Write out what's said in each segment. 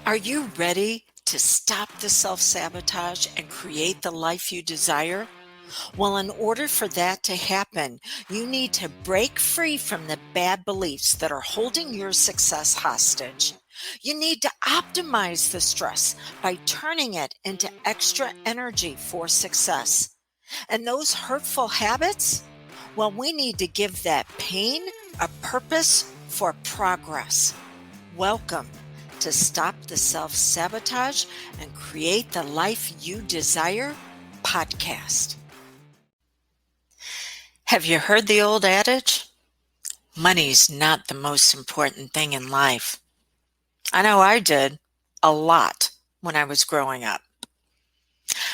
Are you ready to stop the self-sabotage and create the life you desire? Well, in order for that to happen, you need to break free from the bad beliefs that are holding your success hostage. You need to optimize the stress by turning it into extra energy for success. And those hurtful habits? Well, we need to give that pain a purpose for progress. Welcome to Stop the Self-Sabotage and Create the Life You Desire podcast. Have you heard the old adage? Money's not the most important thing in life. I know I did a lot when I was growing up.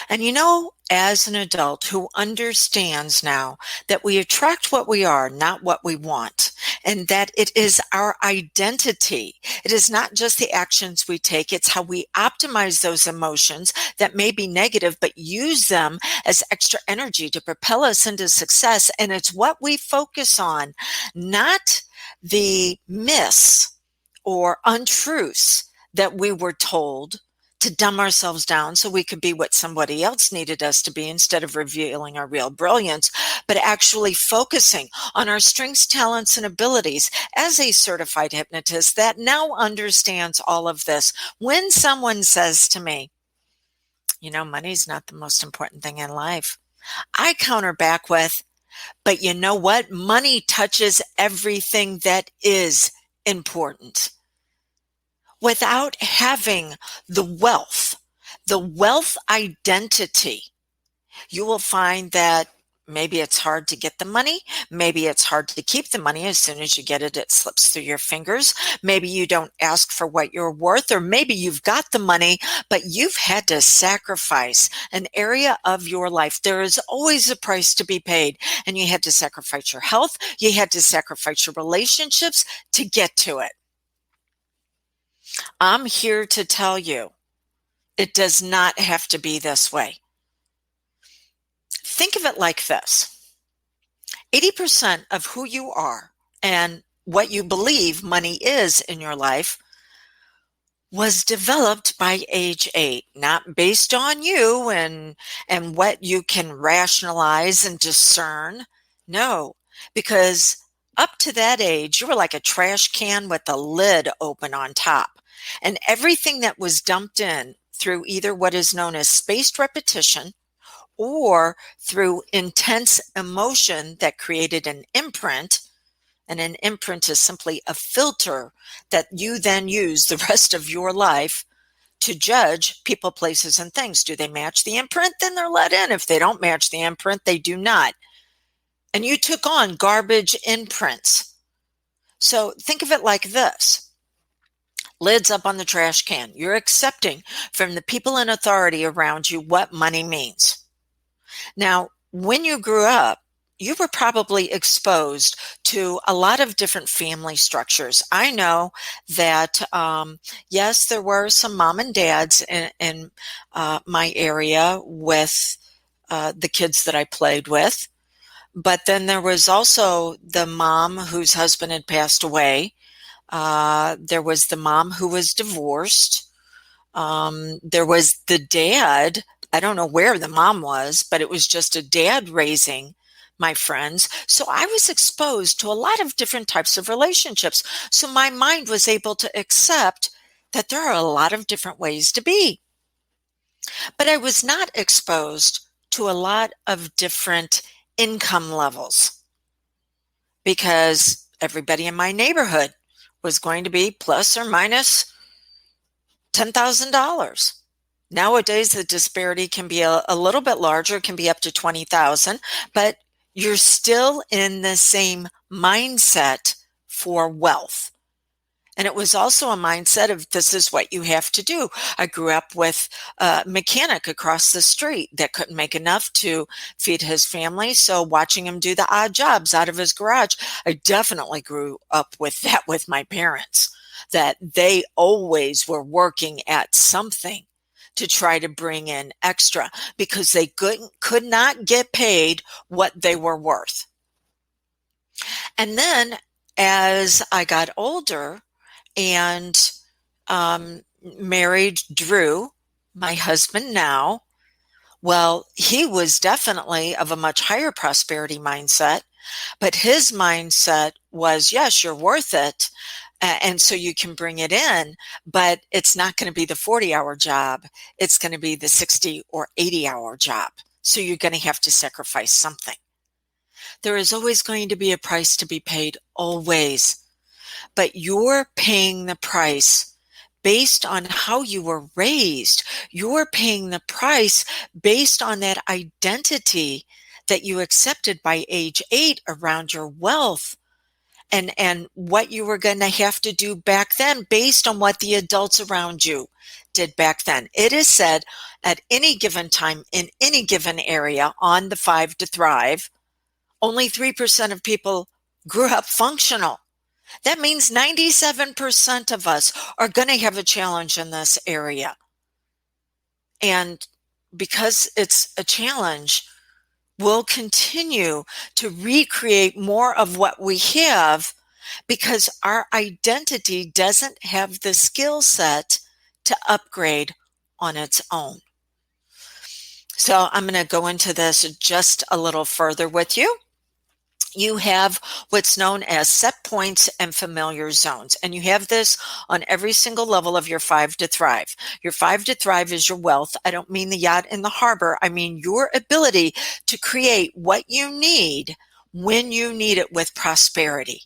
And as an adult who understands now that we attract what we are, not what we want, and that it is our identity. It is not just the actions we take, it's how we optimize those emotions that may be negative, but use them as extra energy to propel us into success. And it's what we focus on, not the myths or untruths that we were told to dumb ourselves down so we could be what somebody else needed us to be instead of revealing our real brilliance, but actually focusing on our strengths, talents, and abilities as a certified hypnotist that now understands all of this. When someone says to me, money's not the most important thing in life, I counter back with, but you know what? Money touches everything that is important. Without having the wealth identity, you will find that maybe it's hard to get the money. Maybe it's hard to keep the money. As soon as you get it, it slips through your fingers. Maybe you don't ask for what you're worth, or maybe you've got the money, but you've had to sacrifice an area of your life. There is always a price to be paid, and you had to sacrifice your health. You had to sacrifice your relationships to get to it. I'm here to tell you, it does not have to be this way. Think of it like this. 80% of who you are and what you believe money is in your life was developed by age 8, not based on you and what you can rationalize and discern. No, because up to that age, you were like a trash can with the lid open on top. And everything that was dumped in through either what is known as spaced repetition or through intense emotion that created an imprint, and an imprint is simply a filter that you then use the rest of your life to judge people, places, and things. Do they match the imprint? Then they're let in. If they don't match the imprint, they do not. And you took on garbage imprints. So think of it like this. Lids up on the trash can. You're accepting from the people in authority around you what money means. Now, when you grew up, you were probably exposed to a lot of different family structures. I know that, yes, there were some mom and dads in my area with the kids that I played with. But then there was also the mom whose husband had passed away. There was the mom who was divorced. There was the dad. I don't know where the mom was, but it was just a dad raising my friends. So I was exposed to a lot of different types of relationships. So my mind was able to accept that there are a lot of different ways to be. But I was not exposed to a lot of different income levels because everybody in my neighborhood was going to be plus or minus $10,000. Nowadays, the disparity can be a little bit larger, it can be up to 20,000, but you're still in the same mindset for wealth. And it was also a mindset of this is what you have to do. I grew up with a mechanic across the street that couldn't make enough to feed his family. So watching him do the odd jobs out of his garage, I definitely grew up with that with my parents, that they always were working at something to try to bring in extra because they could not get paid what they were worth. And then as I got older, and married Drew, my husband now. Well, he was definitely of a much higher prosperity mindset, but his mindset was, yes, you're worth it. And so you can bring it in, but it's not going to be the 40-hour job. It's going to be the 60 or 80-hour job. So you're going to have to sacrifice something. There is always going to be a price to be paid, always. But you're paying the price based on how you were raised. You're paying the price based on that identity that you accepted by age 8 around your wealth and what you were going to have to do back then based on what the adults around you did back then. It is said at any given time in any given area on the 5 to Thrive, only 3% of people grew up functional. That means 97% of us are going to have a challenge in this area. And because it's a challenge, we'll continue to recreate more of what we have because our identity doesn't have the skill set to upgrade on its own. So I'm going to go into this just a little further with you. You have what's known as set points and familiar zones. And you have this on every single level of your 5 to Thrive. Your 5 to Thrive is your wealth. I don't mean the yacht in the harbor. I mean your ability to create what you need when you need it with prosperity.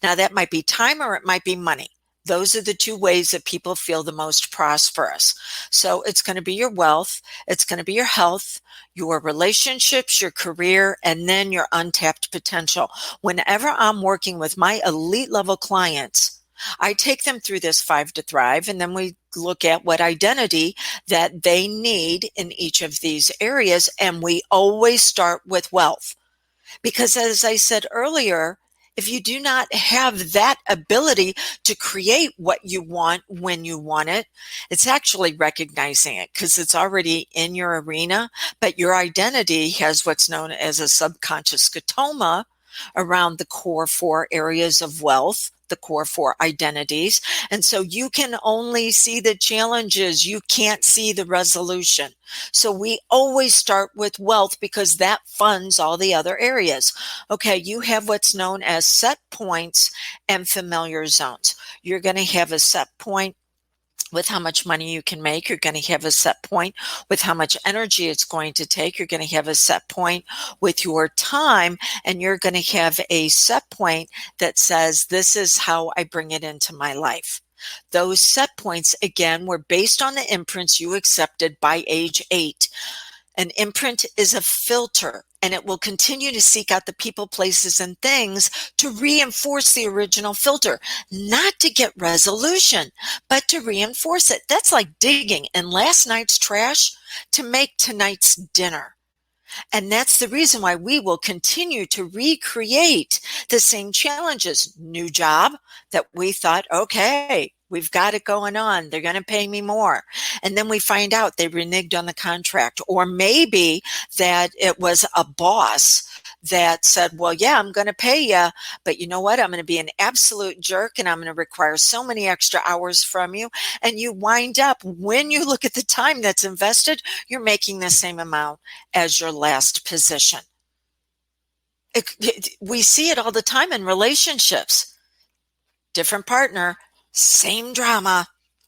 Now that might be time or it might be money. Those are the two ways that people feel the most prosperous. So it's going to be your wealth, it's going to be your health, your relationships, your career, and then your untapped potential. Whenever I'm working with my elite level clients, I take them through this 5 to Thrive, and then we look at what identity that they need in each of these areas. And we always start with wealth. Because as I said earlier, if you do not have that ability to create what you want when you want it, it's actually recognizing it because it's already in your arena, but your identity has what's known as a subconscious scotoma around the core 4 areas of wealth, the core 4 identities. And so you can only see the challenges. You can't see the resolution. So we always start with wealth because that funds all the other areas. Okay, you have what's known as set points and familiar zones. You're going to have a set point with how much money you can make. You're going to have a set point with how much energy it's going to take. You're going to have a set point with your time, and you're going to have a set point that says, this is how I bring it into my life. Those set points, again, were based on the imprints you accepted by age 8. An imprint is a filter, and it will continue to seek out the people, places, and things to reinforce the original filter, not to get resolution, but to reinforce it. That's like digging in last night's trash to make tonight's dinner. And that's the reason why we will continue to recreate the same challenges. New job that we thought, okay, we've got it going on. They're going to pay me more. And then we find out they reneged on the contract. Or maybe that it was a boss that said, well, yeah, I'm going to pay you, but you know what? I'm going to be an absolute jerk and I'm going to require so many extra hours from you. And you wind up, when you look at the time that's invested, you're making the same amount as your last position. We see it all the time in relationships. Different partner, same drama.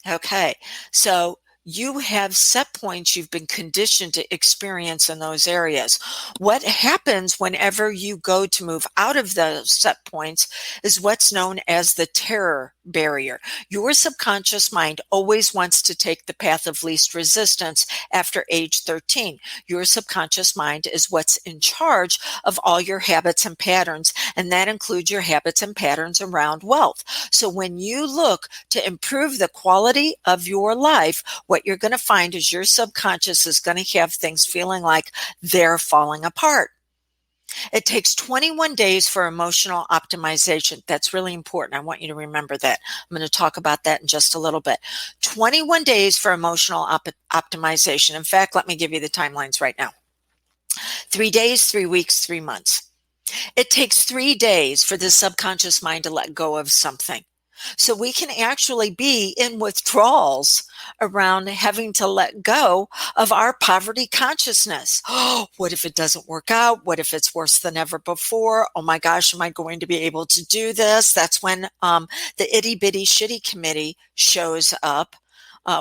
Okay, so you have set points you've been conditioned to experience in those areas. What happens whenever you go to move out of those set points is what's known as the terror barrier. Your subconscious mind always wants to take the path of least resistance after age 13. Your subconscious mind is what's in charge of all your habits and patterns, and that includes your habits and patterns around wealth. So when you look to improve the quality of your life, what you're going to find is your subconscious is going to have things feeling like they're falling apart. It takes 21 days for emotional optimization. That's really important. I want you to remember that. I'm going to talk about that in just a little bit. 21 days for emotional optimization. In fact, let me give you the timelines right now. 3 days, 3 weeks, 3 months. It takes 3 days for the subconscious mind to let go of something. So we can actually be in withdrawals around having to let go of our poverty consciousness. Oh, what if it doesn't work out? What if it's worse than ever before? Oh my gosh, am I going to be able to do this? That's when the itty bitty shitty committee shows up.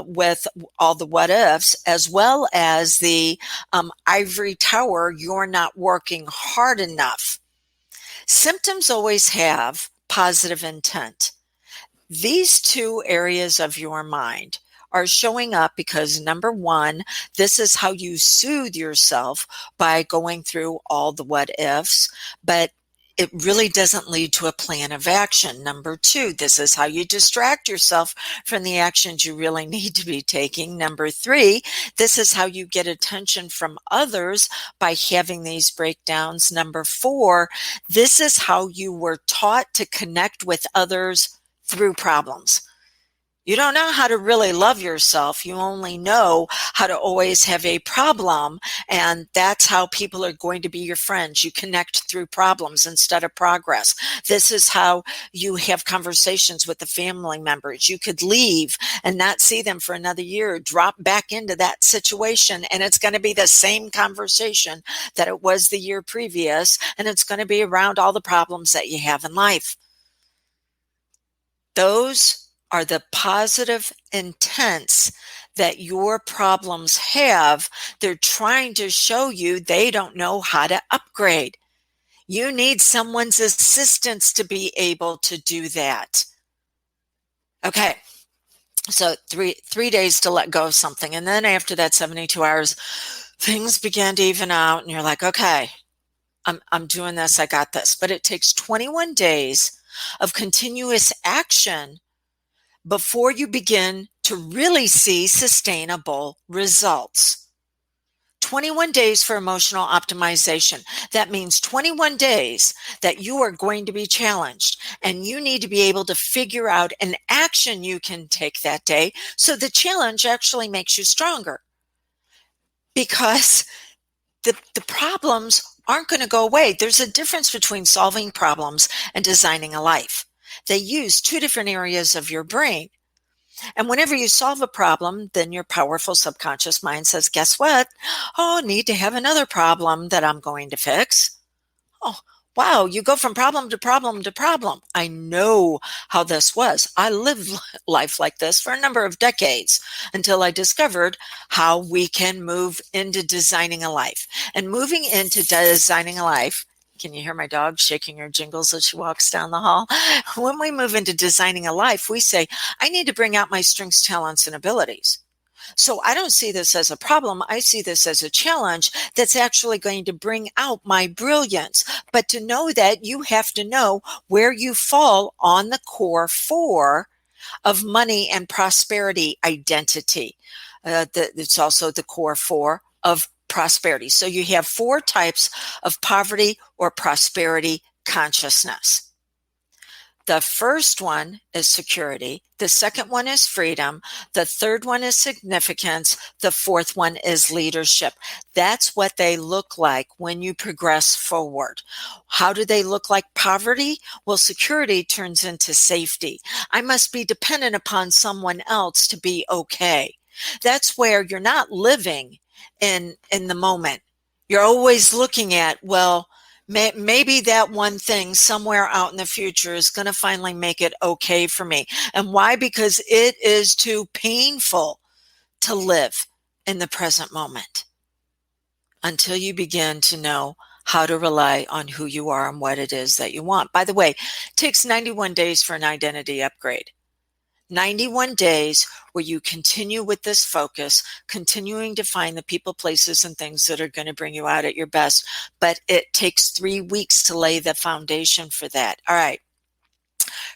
With all the what ifs, as well as the ivory tower, you're not working hard enough. Symptoms always have positive intent. These two areas of your mind are showing up because, number one, this is how you soothe yourself by going through all the what ifs, but it really doesn't lead to a plan of action. Number two, this is how you distract yourself from the actions you really need to be taking. Number three, this is how you get attention from others by having these breakdowns. Number four, this is how you were taught to connect with others through problems. You don't know how to really love yourself. You only know how to always have a problem, and that's how people are going to be your friends. You connect through problems instead of progress. This is how you have conversations with the family members. You could leave and not see them for another year, drop back into that situation, and it's going to be the same conversation that it was the year previous, and it's going to be around all the problems that you have in life. Those are the positive intents that your problems have. They're trying to show you they don't know how to upgrade. You need someone's assistance to be able to do that. Okay, so three days to let go of something. And then after that 72 hours, things begin to even out and you're like, okay, I'm doing this, I got this. But it takes 21 days of continuous action before you begin to really see sustainable results. 21 days for emotional optimization. That means 21 days that you are going to be challenged, and you need to be able to figure out an action you can take that day so the challenge actually makes you stronger. Because the problems aren't going to go away. There's a difference between solving problems and designing a life. They use two different areas of your brain. And whenever you solve a problem, then your powerful subconscious mind says, guess what? Oh, I need to have another problem that I'm going to fix. Oh, wow, you go from problem to problem to problem. I know how this was. I lived life like this for a number of decades until I discovered how we can move into designing a life. And moving into designing a life, can you hear my dog shaking her jingles as she walks down the hall? When we move into designing a life, we say, I need to bring out my strengths, talents, and abilities. So I don't see this as a problem. I see this as a challenge that's actually going to bring out my brilliance. But to know that, you have to know where you fall on the core four of money and prosperity identity. It's also the core four of prosperity. So you have four types of poverty or prosperity consciousness. The first one is security. The second one is freedom. The third one is significance. The fourth one is leadership. That's what they look like when you progress forward. How do they look like poverty? Well, security turns into safety. I must be dependent upon someone else to be okay. That's where you're not living in the moment. You're always looking at, well, maybe that one thing somewhere out in the future is going to finally make it okay for me. And why? Because it is too painful to live in the present moment until you begin to know how to rely on who you are and what it is that you want. By the way, it takes 91 days for an identity upgrade. 91 days where you continue with this focus, continuing to find the people, places, and things that are going to bring you out at your best. But it takes 3 weeks to lay the foundation for that. All right.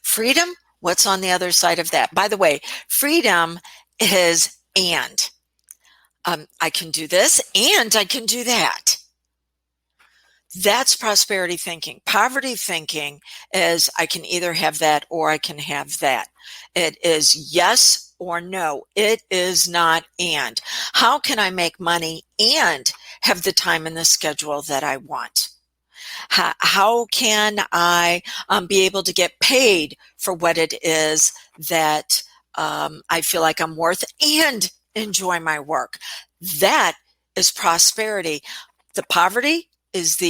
Freedom, what's on the other side of that? By the way, freedom is and. I can do this and I can do that. That's prosperity thinking. Poverty thinking is I can either have that or I can have that. It is yes or no. It is not and. How can I make money and have the time and the schedule that I want? How can I be able to get paid for what it is that I feel like I'm worth and enjoy my work. That is prosperity. The poverty is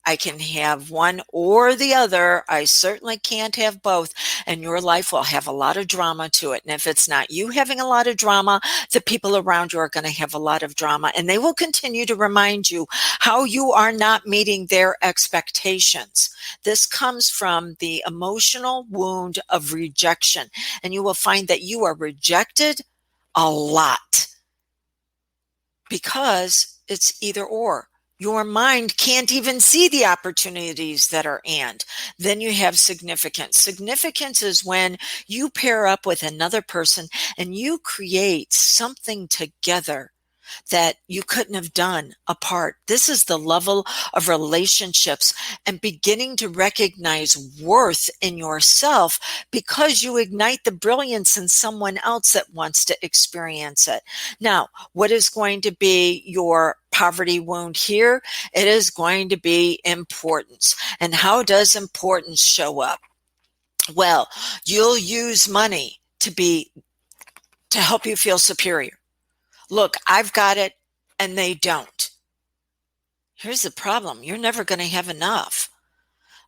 I can have one or the other. I certainly can't have both. And your life will have a lot of drama to it. And if it's not you having a lot of drama, the people around you are going to have a lot of drama. And they will continue to remind you how you are not meeting their expectations. This comes from the emotional wound of rejection. And you will find that you are rejected a lot because it's either or. Your mind can't even see the opportunities that are and. Then you have significance. Significance is when you pair up with another person and you create something together that you couldn't have done apart. This is the level of relationships and beginning to recognize worth in yourself because you ignite the brilliance in someone else that wants to experience it. Now, what is going to be your poverty wound here? It is going to be importance. And how does importance show up? Well, you'll use money to help you feel superior. Look, I've got it and they don't. Here's the problem. You're never going to have enough.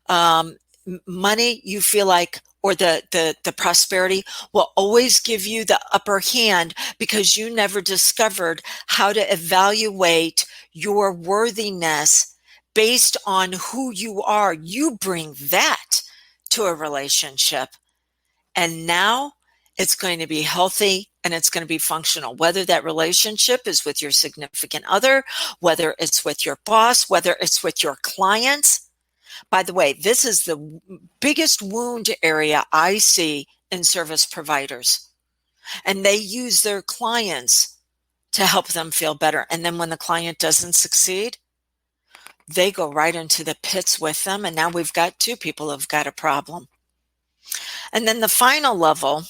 Money, you feel like, or the prosperity will always give you the upper hand because you never discovered how to evaluate your worthiness based on who you are. You bring that to a relationship. And now it's going to be healthy and it's going to be functional, whether that relationship is with your significant other, whether it's with your boss, whether it's with your clients. By the way, this is the biggest wound area I see in service providers. And they use their clients to help them feel better. And then when the client doesn't succeed, they go right into the pits with them. And now we've got two people who've got a problem. And then the final level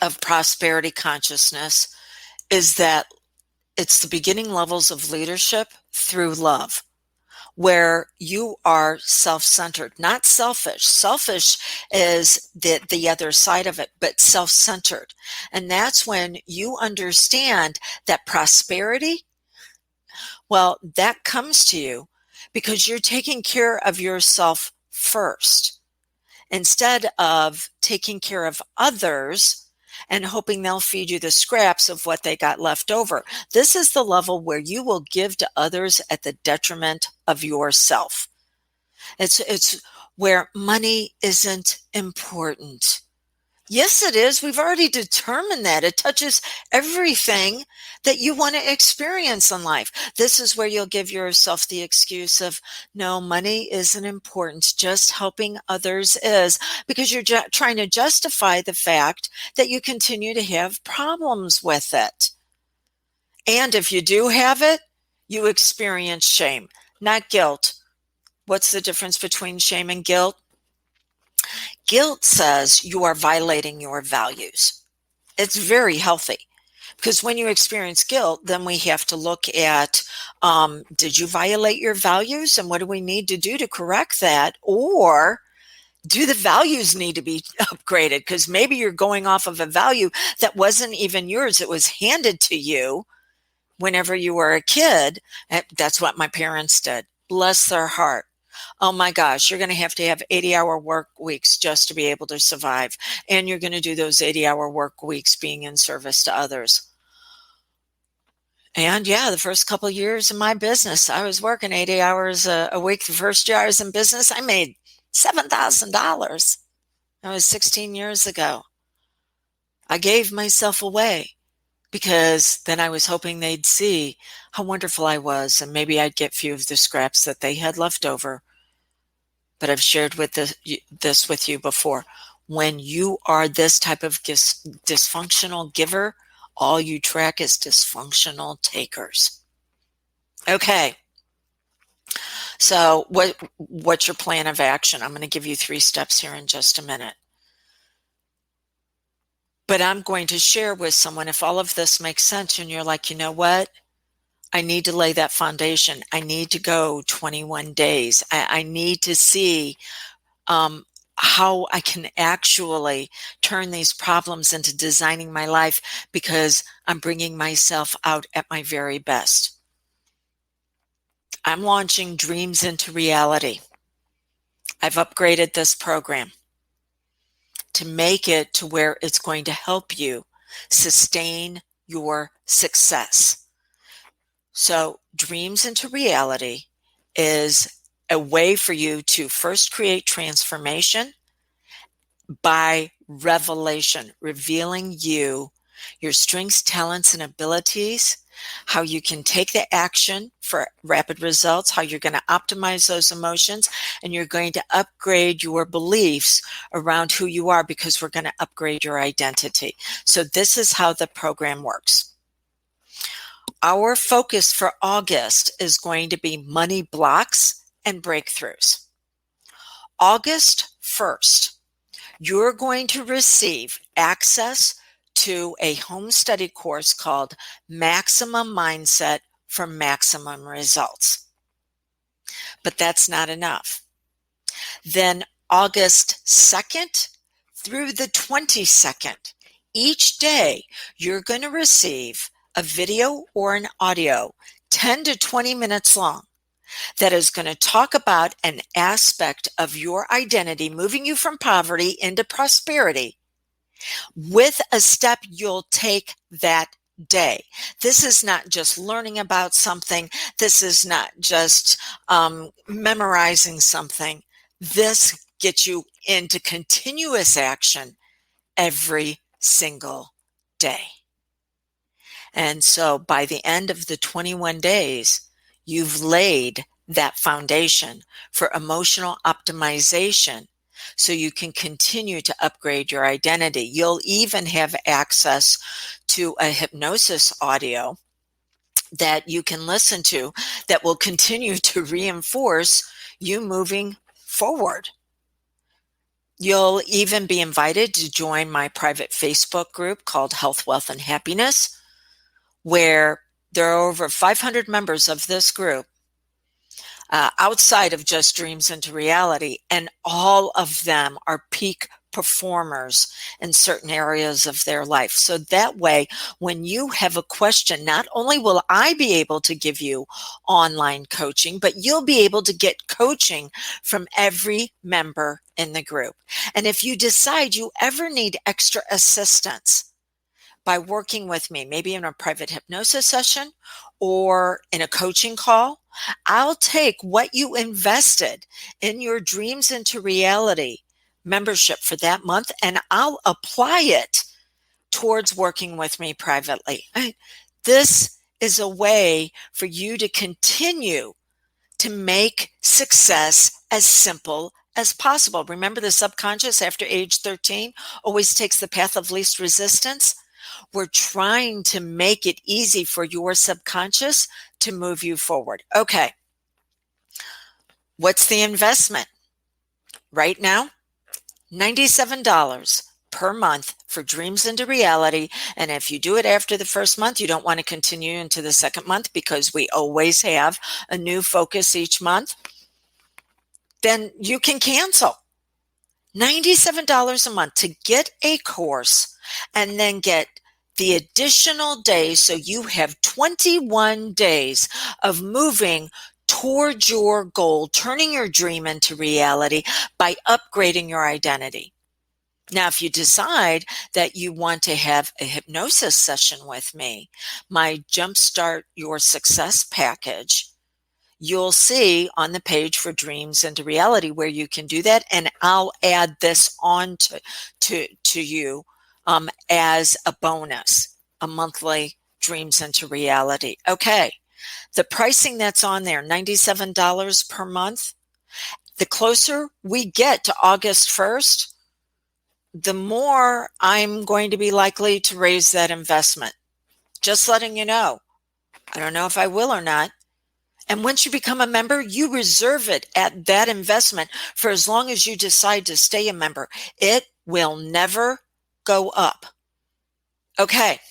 of prosperity consciousness is that it's the beginning levels of leadership through love, where you are self-centered, not selfish. Selfish is the other side of it, but self-centered. And that's when you understand that prosperity, well, that comes to you because you're taking care of yourself first, instead of taking care of others and hoping they'll feed you the scraps of what they got left over. This is the level where you will give to others at the detriment of yourself. It's where money isn't important. Yes, it is. We've already determined that. It touches everything that you want to experience in life. This is where you'll give yourself the excuse of, no, money isn't important. Just helping others is, because you're trying to justify the fact that you continue to have problems with it. And if you do have it, you experience shame, not guilt. What's the difference between shame and guilt? Guilt says you are violating your values. It's very healthy because when you experience guilt, then we have to look at, did you violate your values and what do we need to do to correct that? Or do the values need to be upgraded? Because maybe you're going off of a value that wasn't even yours. It was handed to you whenever you were a kid. That's what my parents did. Bless their heart. Oh my gosh, you're going to have 80-hour work weeks just to be able to survive. And you're going to do those 80-hour work weeks being in service to others. And yeah, the first couple of years in my business, I was working 80 hours a week. The first year I was in business, I made $7,000. That was 16 years ago. I gave myself away because then I was hoping they'd see how wonderful I was and maybe I'd get few of the scraps that they had left over. But I've shared this with you before. When you are this type of dysfunctional giver, all you track is dysfunctional takers. Okay. So what's your plan of action? I'm going to give you 3 steps here in just a minute. But I'm going to share with someone if all of this makes sense and you're like, you know what? I need to lay that foundation. I need to go 21 days. I need to see how I can actually turn these problems into designing my life because I'm bringing myself out at my very best. I'm launching Dreams into Reality. I've upgraded this program to make it to where it's going to help you sustain your success. So, Dreams into Reality is a way for you to first create transformation by revelation, revealing you, your strengths, talents, and abilities, how you can take the action for rapid results, how you're going to optimize those emotions, and you're going to upgrade your beliefs around who you are because we're going to upgrade your identity. So this is how the program works. Our focus for August is going to be money blocks and breakthroughs. August 1st, you're going to receive access to a home study course called Maximum Mindset for Maximum Results. But that's not enough. Then August 2nd through the 22nd, each day you're going to receive a video or an audio 10 to 20 minutes long that is going to talk about an aspect of your identity, moving you from poverty into prosperity with a step you'll take that day. This is not just learning about something. This is not just memorizing something. This gets you into continuous action every single day. And so by the end of the 21 days, you've laid that foundation for emotional optimization so you can continue to upgrade your identity. You'll even have access to a hypnosis audio that you can listen to that will continue to reinforce you moving forward. You'll even be invited to join my private Facebook group called Health, Wealth, and Happiness, where there are over 500 members of this group outside of just Dreams into Reality, and all of them are peak performers in certain areas of their life. So that way, when you have a question, not only will I be able to give you online coaching, but you'll be able to get coaching from every member in the group. And if you decide you ever need extra assistance by working with me, maybe in a private hypnosis session or in a coaching call, I'll take what you invested in your Dreams into Reality membership for that month and I'll apply it towards working with me privately. This is a way for you to continue to make success as simple as possible. Remember, the subconscious after age 13 always takes the path of least resistance. We're trying to make it easy for your subconscious to move you forward. Okay. What's the investment? Right now, $97 per month for Dreams into Reality. And if you do it after the first month, you don't want to continue into the second month because we always have a new focus each month, then you can cancel. $97 a month to get a course and then get the additional days, so you have 21 days of moving towards your goal, turning your dream into reality by upgrading your identity. Now, if you decide that you want to have a hypnosis session with me, my Jumpstart Your Success package, you'll see on the page for Dreams into Reality where you can do that, and I'll add this on to you as a bonus, a monthly Dreams into Reality. Okay, the pricing that's on there, $97 per month. The closer we get to August 1st, the more I'm going to be likely to raise that investment. Just letting you know. I don't know if I will or not. And once you become a member, you reserve it at that investment for as long as you decide to stay a member. It will never go up. Okay.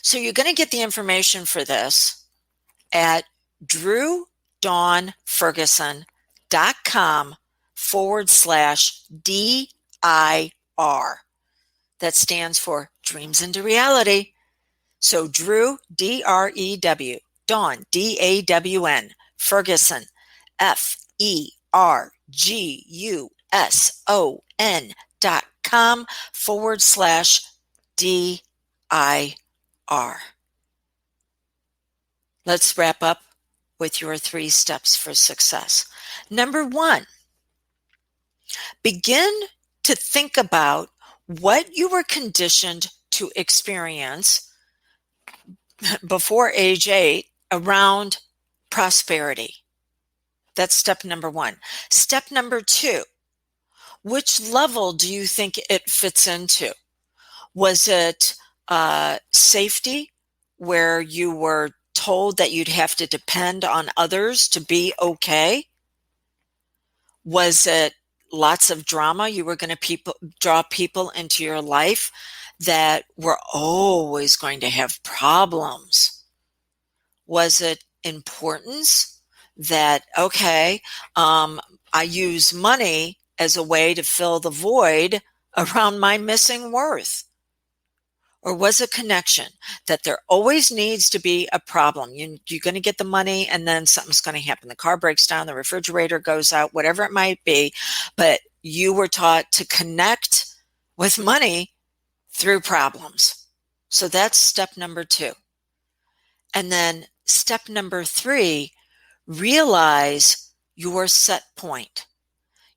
So you're going to get the information for this at drewdawnferguson.com DIR. That stands for Dreams into Reality. So Drew, DREW, Dawn, DAWN, Ferguson, FERGUSON.com/DIR. Let's wrap up with your 3 steps for success. Number 1, begin to think about what you were conditioned to experience before age 8 around prosperity. That's step number 1. Step number 2, which level do you think it fits into? Was it safety, where you were told that you'd have to depend on others to be okay? Was it lots of drama? You were going to draw people into your life that were always going to have problems? Was it importance that, okay, I use money as a way to fill the void around my missing worth? Or was it connection that there always needs to be a problem? You're going to get the money and then something's going to happen. The car breaks down, the refrigerator goes out, whatever it might be. But you were taught to connect with money through problems. So that's step number 2. And then step number 3, realize your set point.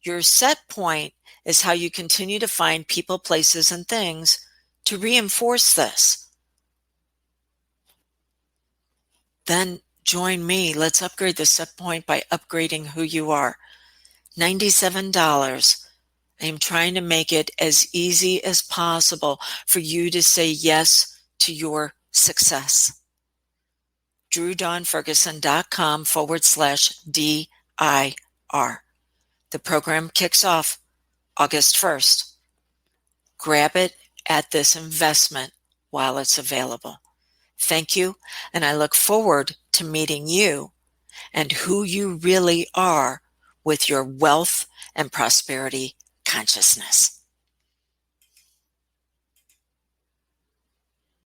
Your set point is how you continue to find people, places, and things to reinforce this. Then join me. Let's upgrade the set point by upgrading who you are. $97. I am trying to make it as easy as possible for you to say yes to your success. DrewDawnFerguson.com/DIR. The program kicks off August 1st. Grab it at this investment while it's available. Thank you, and I look forward to meeting you and who you really are with your wealth and prosperity consciousness.